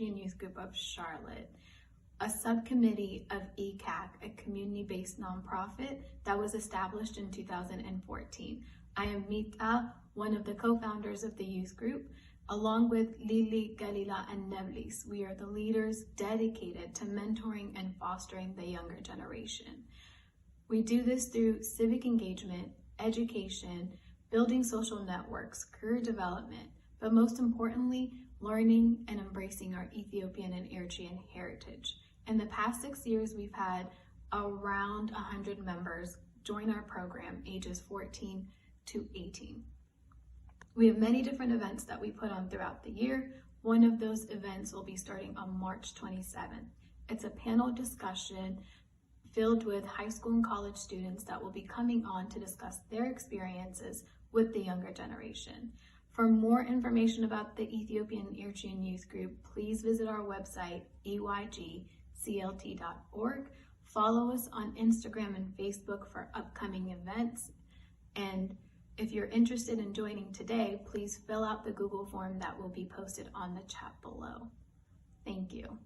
Eritrean Youth Group of Charlotte, a subcommittee of ECAC, a community-based nonprofit that was established in 2014. I am Mita, one of the co-founders of the youth group. Along with Lili, Galila, and Nevlis, we are the leaders dedicated to mentoring and fostering the younger generation. We do this through civic engagement, education, building social networks, career development, but most importantly, learning and embracing our Ethiopian and Eritrean heritage. In the past 6 years, we've had around 100 members join our program, ages 14 to 18. We have many different events that we put on throughout the year. One of those events will be starting on March 27th. It's a panel discussion filled with high school and college students that will be coming on to discuss their experiences with the younger generation. For more information about the Ethiopian and Eritrean Youth Group, please visit our website, egclt.org. Follow us on Instagram and Facebook for upcoming events. And if you're interested in joining today, please fill out the Google form that will be posted on the chat below. Thank you.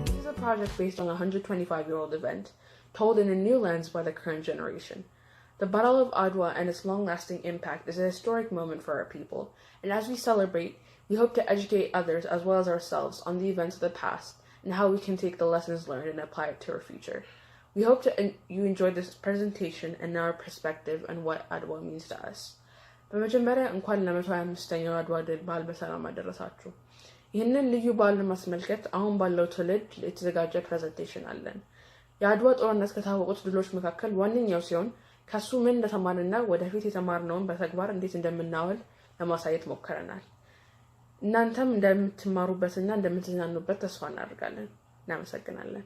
This is a project based on a 125-year-old event, told in a new lens by the current generation. The Battle of Adwa and its long-lasting impact is a historic moment for our people, and as we celebrate, we hope to educate others as well as ourselves on the events of the past and how we can take the lessons learned and apply it to our future. We hope you enjoyed this presentation and our perspective on what Adwa means to us. በመጀመሪያ እንኳን ለ125ኛው አድዋ ድል በዓል በሰላም አደረሳችሁ። ይህንን ልዩ በዓል ለማስመልከት አሁን ባለው ትውልድ የተዘጋጀ ፕሬዘንቴሽን አለን። የአድዋ ጦርነት ከታወቁት ድሎች መካከል ዋነኛው ሲሆን ከሱ ምን እንደተማርንና ወደፊት የተማርነውን በተግባር እንዴት እንደምናውል ለማሳየት ሞክረናል። እናንተም እንደምትማሩበትና እንደምትዝናኑበት ተስፋ እናደርጋለን። እናመሰግናለን።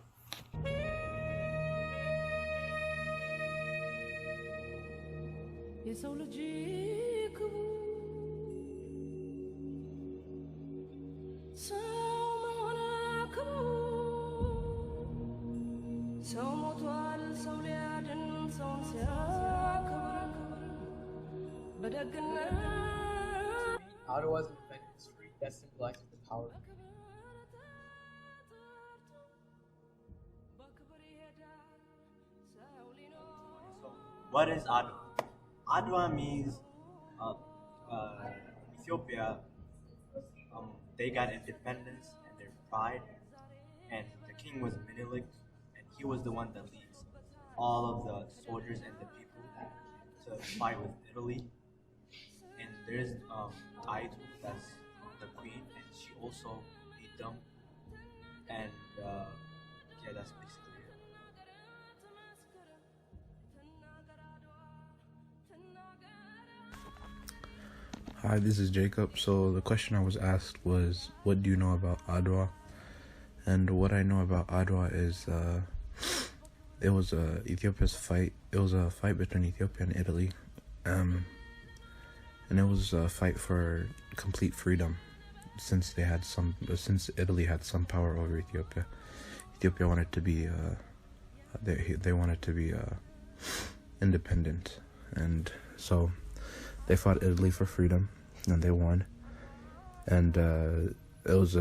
የሰው ልጅ ሰው ሞቷል ሰው ሊያድን ሰውን ሲያከብር በደግነት Ottawa's event history that symbolizes the power. So, what is Adwa? Adwa means Ethiopia. They got independence and their pride, and the king was Menelik, and he was the one that leads all of the soldiers and the people to fight with Italy. And there's Aitu, that's the queen, and she also beat them. And yeah, that's basically it. Hi, this is Jacob. So the question I was asked was, what do you know about Adwa? And what I know about Adwa is it was Ethiopia's fight. It was a fight between Ethiopia and Italy. And it was a fight for complete freedom, since Italy had some power over Ethiopia. Ethiopia wanted to be they wanted to be independent, and so they fought Italy for freedom, and they won. And it was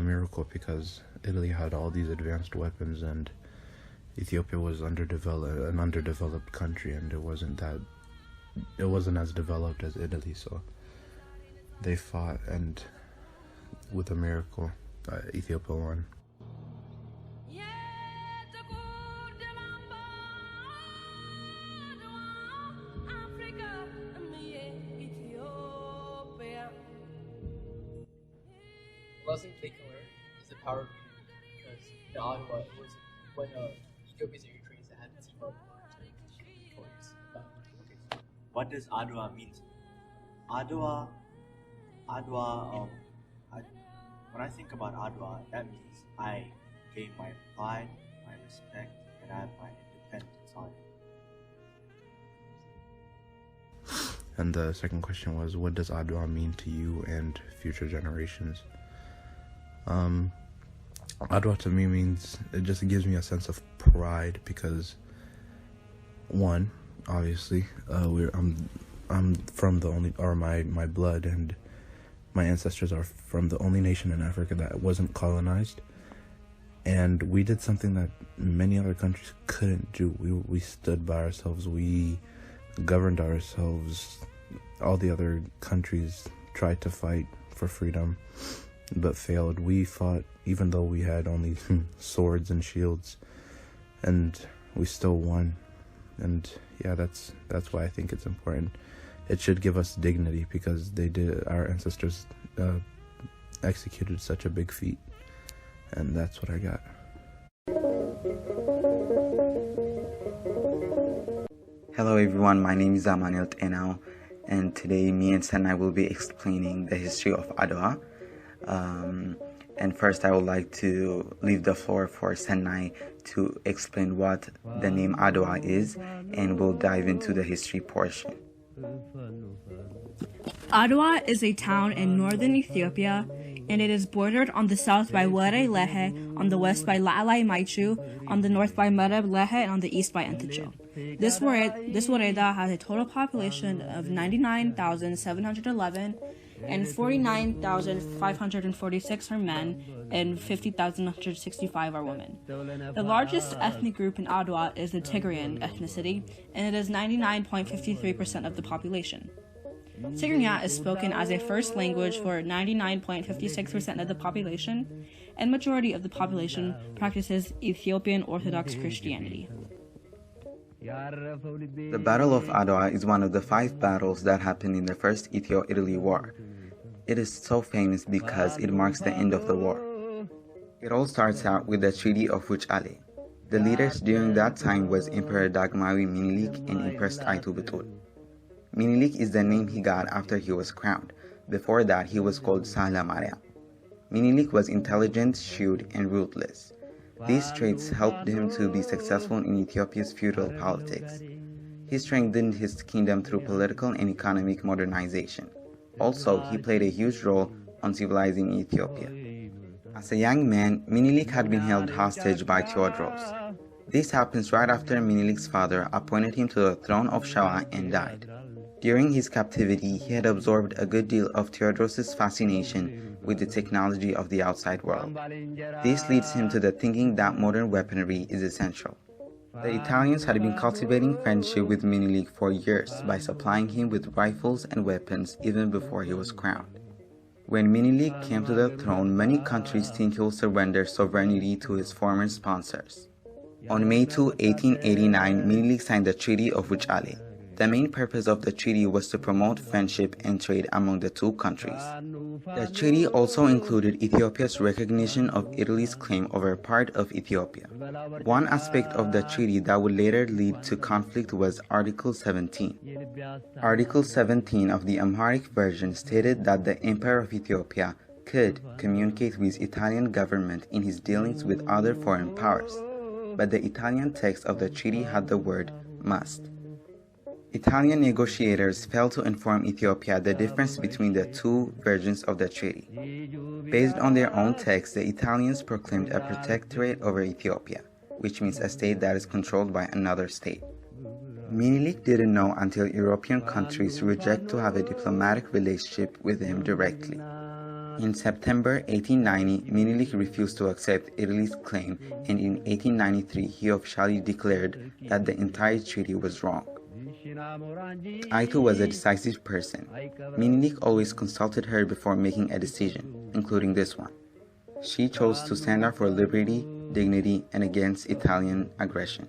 a miracle because Italy had all these advanced weapons, and Ethiopia was an underdeveloped country, and it wasn't as developed as Italy, so they fought, and with a miracle, Ethiopia won. Lesson taken is the power of unity, because in Ottawa it was when Ethiopia's and Eritreans that had to team up to be victorious. What does Adwa mean? When I think about Adwa, that means I gain my pride, my respect, and I have my independence on it. And the second question was, what does Adwa mean to you and future generations? Adwa to me means, it just gives me a sense of pride because, one, obviously, I'm from the only, or my blood and my ancestors are from the only nation in Africa that wasn't colonized, and we did something that many other countries couldn't do. We stood by ourselves. We governed ourselves. All the other countries tried to fight for freedom, but failed. We fought, even though we had only swords and shields, and we still won. And yeah, that's why I think it's important. It should give us dignity because our ancestors executed such a big feat, and that's what I got. Hello everyone, my name is Amanil Tenau, and today me and Senai will be explaining the history of Adwa. And first I would like to leave the floor for Senai to explain what the name Adwa is, and we'll dive into the history portion. Adwa is a town in northern Ethiopia, and it is bordered on the south by Were Lehe, on the west by La'alai Maichu, on the north by Mereb Lehe, and on the east by Enticho. This Woreda has a total population of 99,711, and 49,546 are men, and 50,165 are women. The largest ethnic group in Adwa is the Tigrian ethnicity, and it is 99.53% of the population. Tigrinya is spoken as a first language for 99.56% of the population, and majority of the population practices Ethiopian Orthodox Christianity. The Battle of Adwa is one of the 5 battles that happened in the First Ethio-Italy War. It is so famous because it marks the end of the war. It all starts out with the Treaty of Wuchale. The leaders during that time was Emperor Dagmawi Minilik and Empress Taitu Betul. Minilik is the name he got after he was crowned. Before that, he was called Sahla Mariam. Minilik was intelligent, shrewd, and ruthless. These traits helped him to be successful in Ethiopia's feudal politics. He strengthened his kingdom through political and economic modernization. Also, he played a huge role on civilizing Ethiopia. As a young man, Minilik had been held hostage by Theodros. This happens right after Minilik's father appointed him to the throne of Shawa and died. During his captivity, he had absorbed a good deal of Theodros' fascination with the technology of the outside world. This leads him to the thinking that modern weaponry is essential. The Italians had been cultivating friendship with Minilik for years by supplying him with rifles and weapons even before he was crowned. When Minilik came to the throne, many countries think he will surrender sovereignty to his former sponsors. On May 2, 1889, Minilik signed the Treaty of Wuchale. The main purpose of the treaty was to promote friendship and trade among the two countries. The treaty also included Ethiopia's recognition of Italy's claim over part of Ethiopia. One aspect of the treaty that would later lead to conflict was Article 17. Article 17 of the Amharic version stated that the Emperor of Ethiopia could communicate with Italian government in his dealings with other foreign powers, but the Italian text of the treaty had the word must. Italian negotiators failed to inform Ethiopia the difference between the two versions of the treaty. Based on their own text, the Italians proclaimed a protectorate over Ethiopia, which means a state that is controlled by another state. Minilik didn't know until European countries rejected to have a diplomatic relationship with him directly. In September 1890, Minilik refused to accept Italy's claim, and in 1893 he officially declared that the entire treaty was wrong. Taitu was a decisive person. Minilik always consulted her before making a decision, including this one. She chose to stand up for liberty, dignity, and against Italian aggression.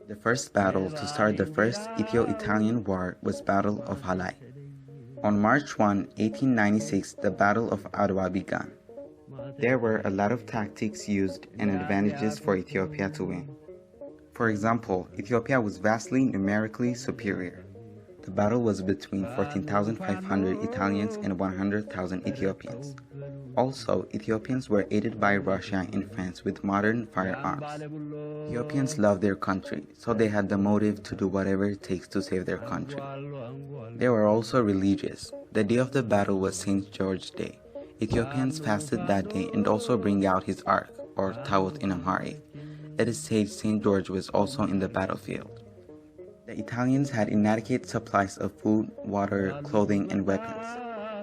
The first battle to start the First Ethio-Italian War was Battle of Halai. On March 1, 1896, the Battle of Adwa began. There were a lot of tactics used and advantages for Ethiopia to win. For example, Ethiopia was vastly numerically superior. The battle was between 14,500 Italians and 100,000 Ethiopians. Also, Ethiopians were aided by Russia and France with modern firearms. Ethiopians loved their country, so they had the motive to do whatever it takes to save their country. They were also religious. The day of the battle was St. George's Day. Ethiopians fasted that day and also bring out his ark, or Tawut in Amharic. It is said St. George was also in the battlefield. The Italians had inadequate supplies of food, water, clothing, and weapons.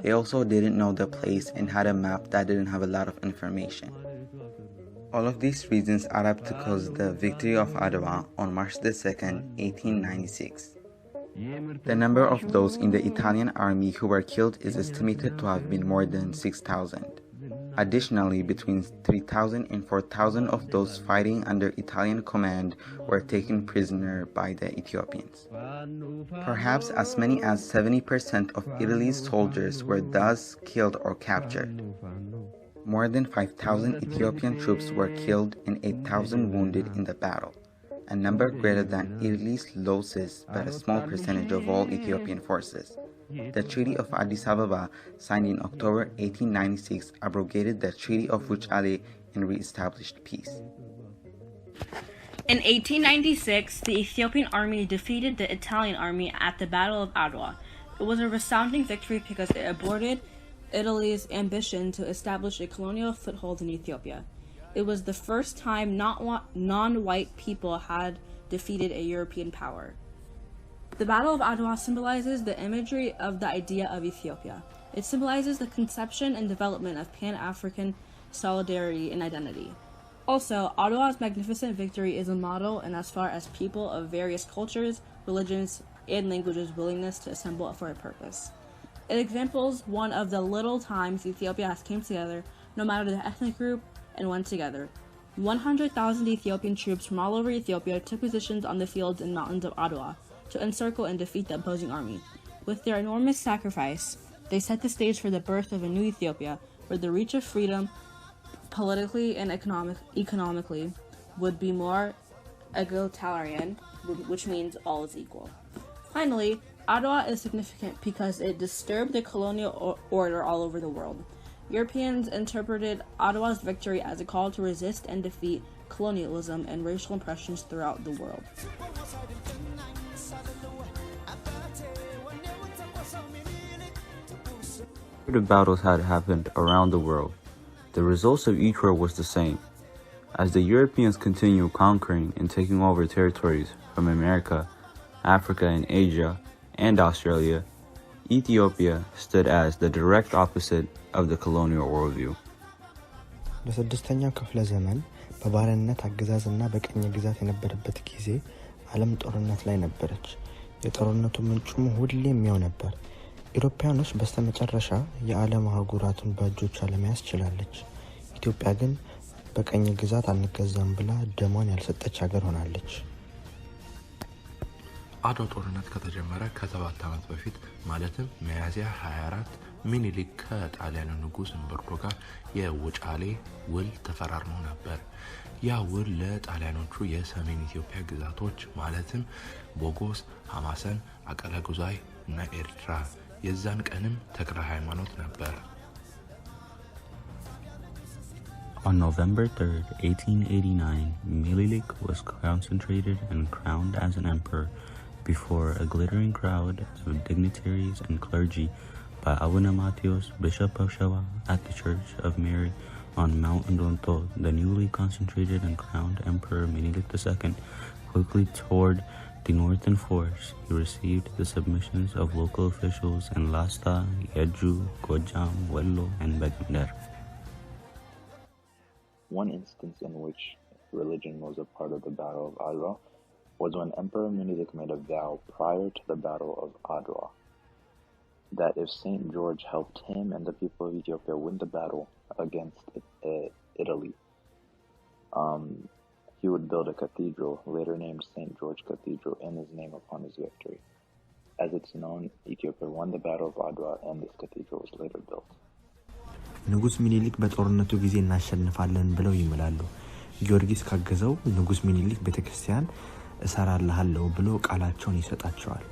They also didn't know the place and had a map that didn't have a lot of information. All of these reasons add up to cause the victory of Adwa on March 2nd, 1896. The number of those in the Italian army who were killed is estimated to have been more than 6,000. Additionally, between 3,000 and 4,000 of those fighting under Italian command were taken prisoner by the Ethiopians. Perhaps as many as 70% of Italy's soldiers were thus killed or captured. More than 5,000 Ethiopian troops were killed and 8,000 wounded in the battle, a number greater than Italy's losses but a small percentage of all Ethiopian forces. The Treaty of Addis Ababa, signed in October 1896, abrogated the Treaty of Wuchale and re-established peace. In 1896, the Ethiopian army defeated the Italian army at the Battle of Adwa. It was a resounding victory because it aborted Italy's ambition to establish a colonial foothold in Ethiopia. It was the first time non-white people had defeated a European power. The Battle of Adwa symbolizes the imagery of the idea of Ethiopia. It symbolizes the conception and development of Pan-African solidarity and identity. Also, Adwa's magnificent victory is a model in as far as people of various cultures, religions, and languages' willingness to assemble for a purpose. It examples one of the little times Ethiopia has came together, no matter the ethnic group, and went together. 100,000 Ethiopian troops from all over Ethiopia took positions on the fields and mountains of Adwa to encircle and defeat the opposing army. With their enormous sacrifice, they set the stage for the birth of a new Ethiopia, where the reach of freedom, politically and economically, would be more egalitarian, which means all is equal. Finally, Adwa is significant because it disturbed the colonial order all over the world. Europeans interpreted Adwa's victory as a call to resist and defeat colonialism and racial oppressions throughout the world. The battles had happened around the world. The results of each war was the same. As the Europeans continued conquering and taking over territories from America, Africa, and Asia, and Australia, Ethiopia stood as the direct opposite of the colonial worldview. በስድስተኛው ክፍለ ዘመን በባርነት አገዛዝና በቀኝ ግዛት የነበረበት ጊዜ ዓለም ጦርነት ላይ ነበረች። የጦርነቱ ምንጩም ሁሌም ያው ነበር። ኢትዮጵያኖች በስተመጨረሻ የዓለም አህጉራቱን በእጆቿ ለመያዝ ችላለች። ኢትዮጵያ ግን በቀኝ ግዛት አንገዛም ብላ ደሟን ያልሰጠች ሀገር ሆናለች። አድዋ ጦርነት ከተጀመረ ከ7 ዓመት በፊት ማለትም ሚያዝያ 24 ሚኒሊክ ከጣሊያኑ ንጉስ እምበርቶ ጋር የውጫሌ ውል ተፈራርመው ነበር። ያ ውል ለጣሊያኖቹ የሰሜን ኢትዮጵያ ግዛቶች ማለትም ቦጎስ፣ ሐማሰን፣ አቀለ ጉዛይ እና ኤርትራ የዛን ቀንም ተክለ ሃይማኖት ነበር። On November 3rd, 1889, Minilik was concentrated and crowned as an emperor before a glittering crowd of dignitaries and clergy by Abuna Matthios, Bishop of Shawa, at the Church of Mary on Mount Ndonto. The newly concentrated and crowned Emperor Minilik II quickly toured the northern force. He received the submissions of local officials in Lasta, Yeju, Gojam, Wello, and Begumder. One instance in which religion was a part of the Battle of Adwa was when Emperor Minilik made a vow prior to the Battle of Adwa that if St. George helped him and the people of Ethiopia win the battle against Italy, he would build a cathedral, later named St. George Cathedral, in his name upon his victory. As it's known, Ethiopia won the Battle of Adwa and this cathedral was later built. ንጉስ ሚኒሊክ በጦርነቱ ጊዜ እናሸንፋለን ብለው ይምላሉ። ጊዮርጊስ ካገዘው ንጉስ ሚኒሊክ ቤተክርስቲያን እሰራልሃለሁ ብሎ ቃላቸውን ይሰጣቸዋል።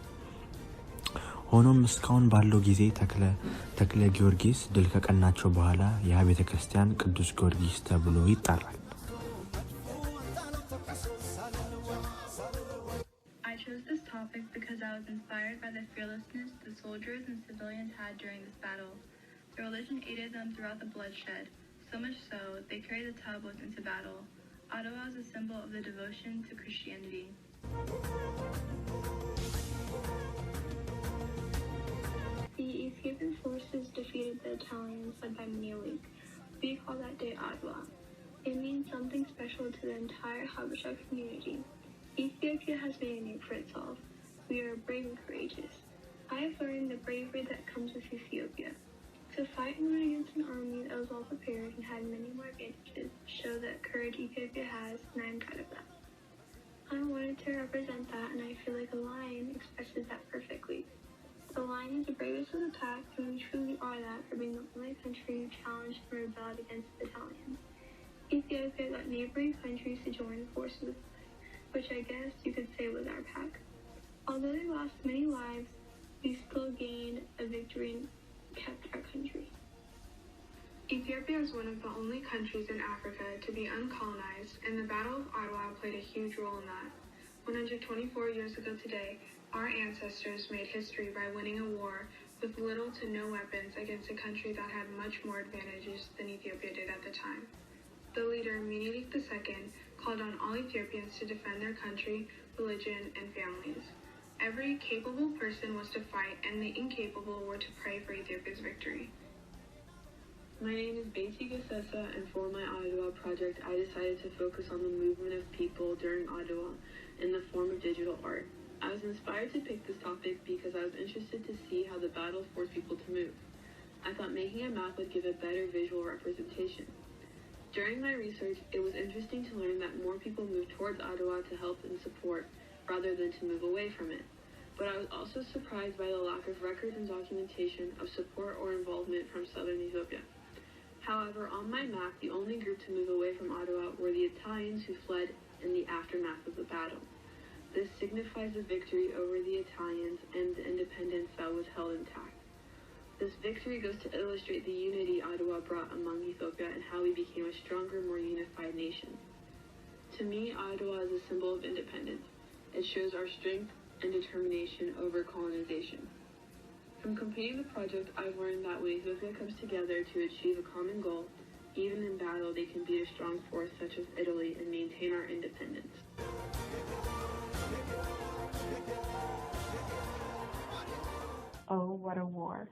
ሆኖም እስካሁን ባለው ጊዜ ተክለ ጊዮርጊስ ድል ከቀናቸው በኋላ ያ ቤተክርስቲያን ቅዱስ ጊዮርጊስ ተብሎ ይጠራል። I chose this topic because I was inspired by the fearlessness the soldiers and civilians had during this battle. The religion aided them throughout the bloodshed, so So much so, they carried the tablets into battle. Adwa is a symbol of the devotion to Christianity. The Ethiopian forces defeated the Italians led by Menelik. We call that day Adwa. It means something special to the entire Habesha community. Ethiopia has made a name for itself. We are brave and courageous. I have learned the bravery that comes with Ethiopia. To fight and win against an army that was well prepared and had many more advantages show that courage Ethiopia has, and I am proud of that. I wanted to represent that, and I feel like a lion expresses that perfectly. The lion is the bravest of the pack, and we truly are that for being the only country who challenged and rebelled against the Italians. Ethiopia got neighboring countries to join forces with us, which I guess you could say was our pack. Although they lost many lives, we still gained a victory and kept our country. Ethiopia is one of the only countries in Africa to be uncolonized, and the Battle of Adwa played a huge role in that. 124 years ago today, our ancestors made history by winning a war with little to no weapons against a country that had much more advantages than Ethiopia did at the time. The leader, Menelik II, called on all Ethiopians to defend their country, religion, and families. Every capable person was to fight, and the incapable were to pray for Ethiopia's victory. My name is Habesha-CLT, and for my Adwa project, I decided to focus on the movement of people during Adwa in the form of digital art. I was inspired to pick this topic because I was interested to see how the battle forced people to move. I thought making a map would give a better visual representation. During my research, it was interesting to learn that more people moved towards Adwa to help and support, rather than to move away from it. But I was also surprised by the lack of records and documentation of support or involvement from southern Ethiopia. However, on my map, the only group to move away from Adwa were the Italians who fled in the aftermath of the battle. This signifies the victory over the Italians and the independence that was held intact. This victory goes to illustrate the unity Adwa brought among Ethiopia and how we became a stronger, more unified nation. To me, Adwa is a symbol of independence. It shows our strength and determination over colonization. From completing the project, I've learned that when Ethiopia comes together to achieve a common goal, even in battle, they can be a strong force such as Italy and maintain our independence. Oh, What a War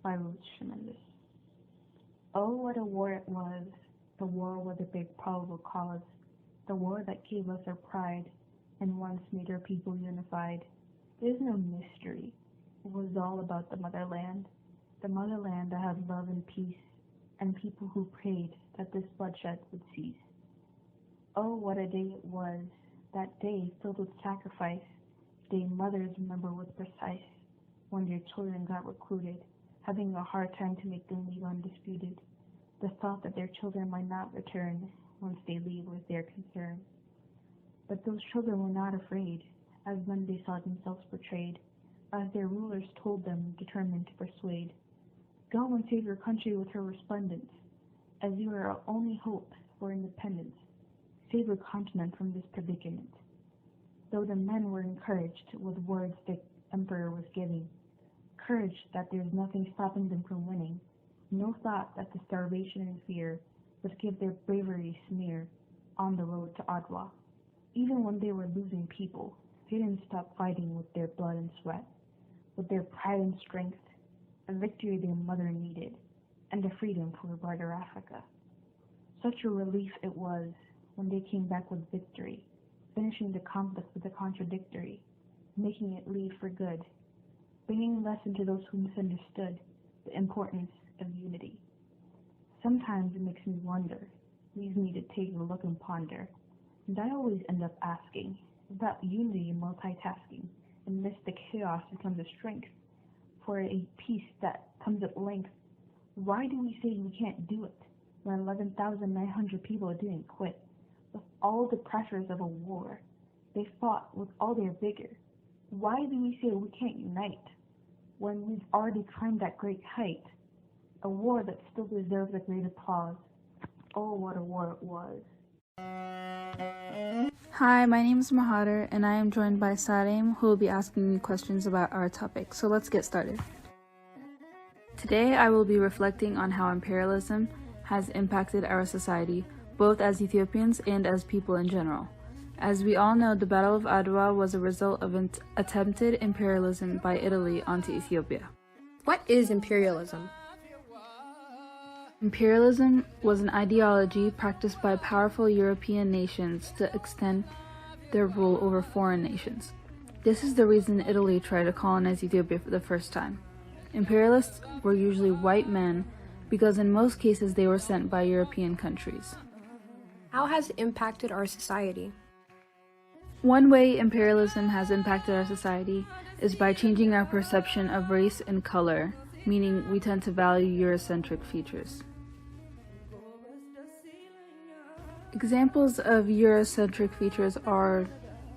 by Ruth Tremendous. Oh, what a war it was. The war was a big probable cause. The war that gave us our pride and once made our people unified. There's no mystery. It was all about the motherland that had love and peace, and people who prayed that this bloodshed would cease. Oh, what a day it was, that day filled with sacrifice, day mothers remember with precise, when their children got recruited, having a hard time to make them leave undisputed. The thought that their children might not return once they leave was their concern. But those children were not afraid, as when they saw themselves betrayed, as their rulers told them, determined to persuade. Go and save your country with her resplendence, as you are our only hope for independence. Save your continent from this predicament. Though the men were encouraged with words the emperor was giving, courage that there's nothing stopping them from winning, no thought that the starvation and fear would give their bravery a smear on the road to Adwa. Even when they were losing people, they didn't stop fighting with their blood and sweat, with their pride and strength, a victory their mother needed, and a freedom for a brighter Africa. Such a relief it was when they came back with victory, finishing the conflict with the contradictory, making it leave for good, bringing a lesson to those who misunderstood the importance of unity. Sometimes it makes me wonder, leaves me to take a look and ponder, and I always end up asking, about unity and multitasking, and mystic chaos becomes a strength. For a peace that comes at length, why do we say we can't do it when 11,900 people didn't quit? With all the pressures of a war, they fought with all their vigor. Why do we say we can't unite when we've already climbed that great height? A war that still deserves a great applause. Oh, what a war it was. Hi, my name is Mahader, and I am joined by Salim, who will be asking me questions about our topic. So let's get started. Today I will be reflecting on how imperialism has impacted our society, both as Ethiopians and as people in general. As we all know, the Battle of Adwa was a result of attempted imperialism by Italy onto Ethiopia. What is imperialism? Imperialism was an ideology practiced by powerful European nations to extend their rule over foreign nations. This is the reason Italy tried to colonize Ethiopia for the first time. Imperialists were usually white men because in most cases they were sent by European countries. How has it impacted our society? One way imperialism has impacted our society is by changing our perception of race and color, meaning we tend to value Eurocentric features. Examples of Eurocentric features are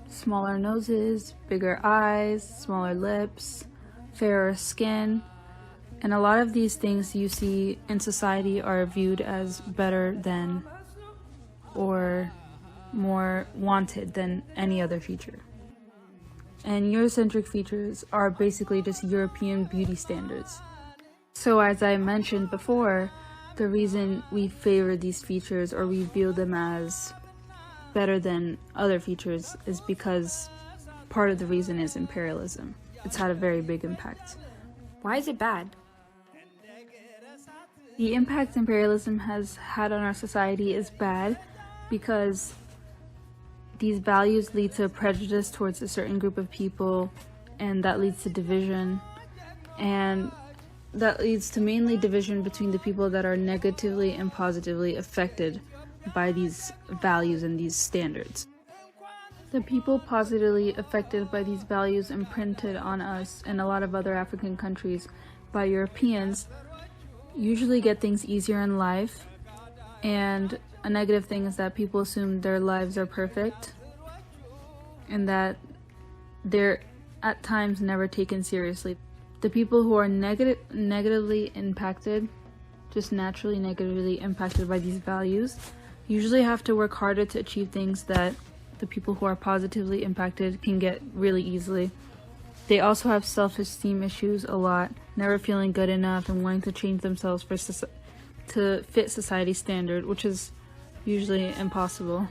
smaller noses, bigger eyes, smaller lips, fairer skin, and a lot of these things you see in society are viewed as better than or more wanted than any other feature. And Eurocentric features are basically just European beauty standards. So as I mentioned before, the reason we favor these features or we view them as better than other features is because part of the reason is imperialism. It's had a very big impact. Why is it bad? The impact imperialism has had on our society is bad because these values lead to prejudice towards a certain group of people, and that leads to division, and that leads to mainly division between the people that are negatively and positively affected by these values and these standards. The people positively affected by these values imprinted on us and a lot of other African countries by Europeans usually get things easier in life, and a negative thing is that people assume their lives are perfect and that they're at times never taken seriously. The people who are negatively impacted, just naturally negatively impacted by these values, usually have to work harder to achieve things that the people who are positively impacted can get really easily. They also have self-esteem issues a lot, never feeling good enough and wanting to change themselves to fit society's standard, which is usually impossible.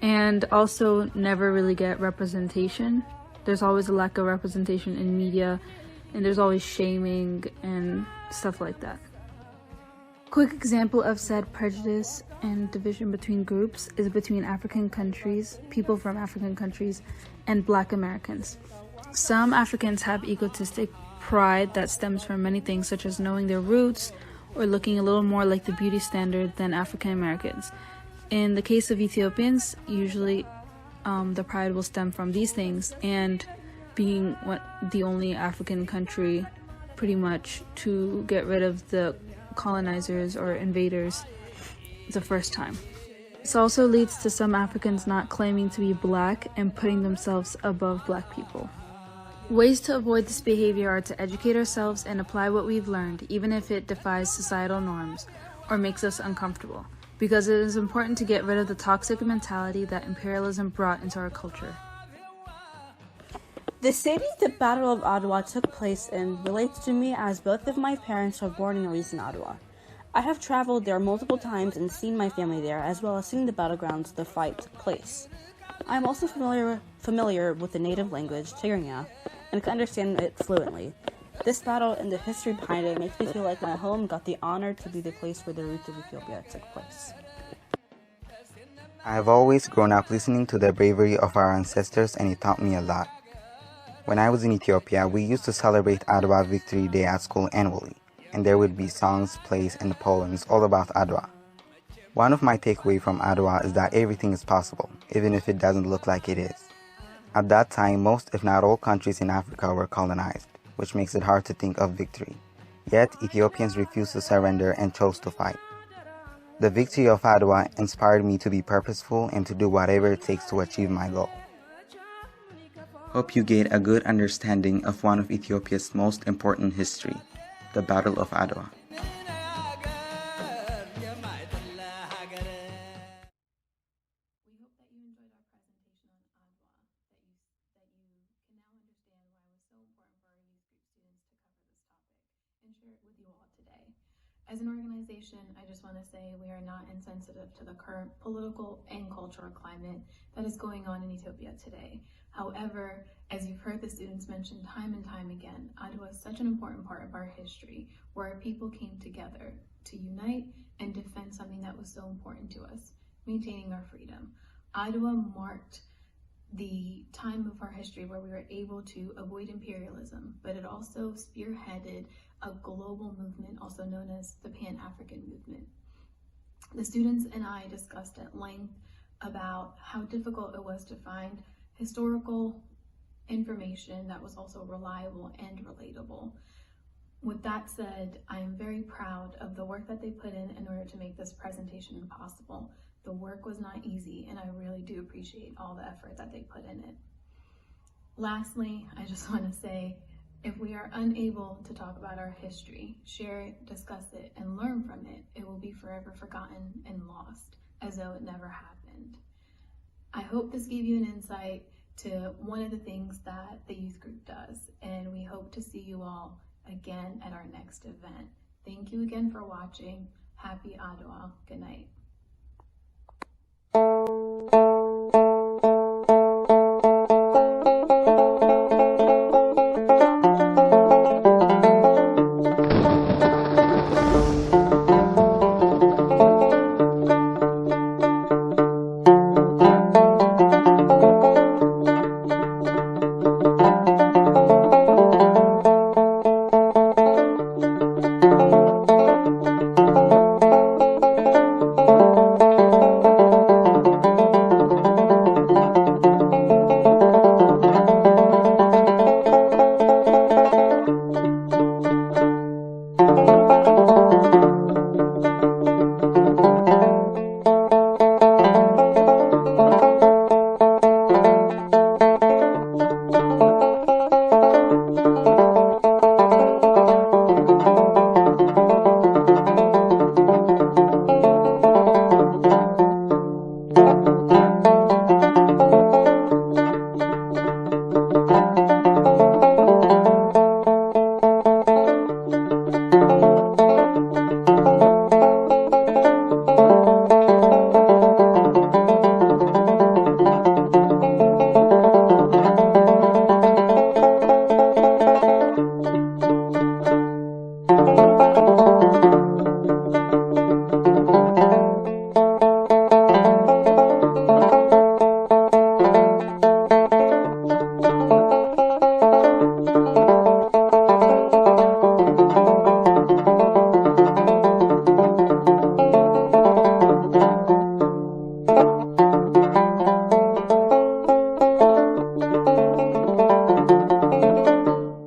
And also never really get representation. There's always a lack of representation in media, and there's always shaming and stuff like that. Quick example of said prejudice and division between groups is between African countries, people from African countries, and Black Americans. Some Africans have egotistic pride that stems from many things such as knowing their roots or looking a little more like the beauty standard than African Americans. In the case of Ethiopians, usually the pride will stem from these things and being the only African country pretty much to get rid of the colonizers or invaders the first time. This also leads to some Africans not claiming to be Black and putting themselves above Black people. Ways to avoid this behavior are to educate ourselves and apply what we've learned, even if it defies societal norms or makes us uncomfortable, because it is important to get rid of the toxic mentality that imperialism brought into our culture. The city the Battle of Adwa took place in relates to me as both of my parents were born and raised in Adwa. I have traveled there multiple times and seen my family there, as well as seen the battlegrounds the fight took place. I am also familiar with the native language, Tigrinya, and can understand it fluently. This battle and the history behind it makes me feel like my home got the honor to be the place where the roots of Ethiopia took place. I have always grown up listening to the bravery of our ancestors, and it taught me a lot. When I was in Ethiopia, we used to celebrate Adwa Victory Day at school annually, and there would be songs, plays, and poems all about Adwa. One of my takeaways from Adwa is that everything is possible, even if it doesn't look like it is. At that time, most if not all countries in Africa were colonized, which makes it hard to think of victory. Yet, Ethiopians refused to surrender and chose to fight. The victory of Adwa inspired me to be purposeful and to do whatever it takes to achieve my goal. Hope you get a good understanding of one of Ethiopia's most important history, the Battle of Adwa. We hope that you enjoyed our presentation on Adwa, that you can now understand why it was so important for our youth group students to cover this topic and share it with you all today. As an organization, I just want to say we are not insensitive to the current political and cultural climate that is going on in Ethiopia today. However, as you've heard the students mention time and time again, Adwa is such an important part of our history where our people came together to unite and defend something that was so important to us, maintaining our freedom. Adwa marked the time of our history where we were able to avoid imperialism, but it also spearheaded a global movement, also known as the Pan-African movement. The students and I discussed at length about how difficult it was to find historical information that was also reliable and relatable. With that said, I am very proud of the work that they put in order to make this presentation possible. The work was not easy, and I really do appreciate all the effort that they put in it. Lastly, I just want to say, if we are unable to talk about our history, share it, discuss it, and learn from it, it will be forever forgotten and lost, as though it never happened. I hope this gave you an insight to one of the things that the youth group does, and we hope to see you all again at our next event. Thank you again for watching. Happy Adwa. Good night.